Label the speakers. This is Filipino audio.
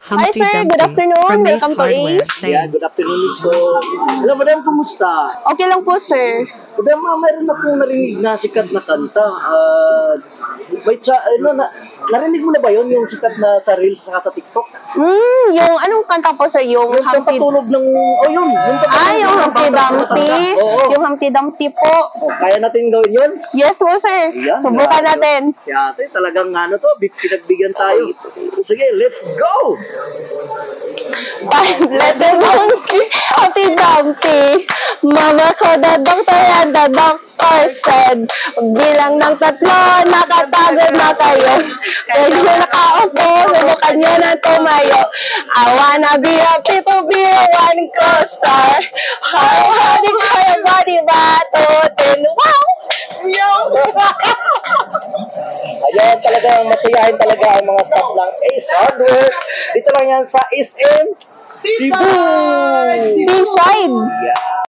Speaker 1: Hi
Speaker 2: Humpty
Speaker 1: sir, good
Speaker 2: Dumpty
Speaker 1: afternoon.
Speaker 2: from Ace
Speaker 1: Welcome to
Speaker 2: Hardware
Speaker 1: Ace.
Speaker 2: saying,
Speaker 3: Good afternoon po. Hello, madam, kumusta?
Speaker 1: Okay lang po sir.
Speaker 3: Madam, meron akong narinig na sikat na kanta. Narinig mo na ba yun, yung sikat na sa Reels saka sa TikTok?
Speaker 1: Yung anong kanta po sir? Yung
Speaker 3: Yung
Speaker 1: Humpty...
Speaker 3: patulog ng... Oh, yun. Yung
Speaker 1: Yung Humpty Dumpty.
Speaker 3: Oo.
Speaker 1: Yung Humpty Dumpty po.
Speaker 3: Oh, kaya natin gawin yun?
Speaker 1: Yes po sir.
Speaker 3: Ayan,
Speaker 1: Subukan
Speaker 3: grabe.
Speaker 1: natin.
Speaker 3: Si ate, talagang pinagbigyan tayo. Sige, let's go!
Speaker 1: Letter Humpty, Humpty Dumpty. Mama ko the doctor and the doctor said, bilang ng 3, nakatagod na kayo. Medyo nakaupo, subukan nyo na tumayo. I wanna be happy to be one co-star. How do you body batutin? Wow!
Speaker 3: Ayan, talaga masiyahin talaga ang mga staff ng Ace Hardware. Dito lang yan sa SM Cebu!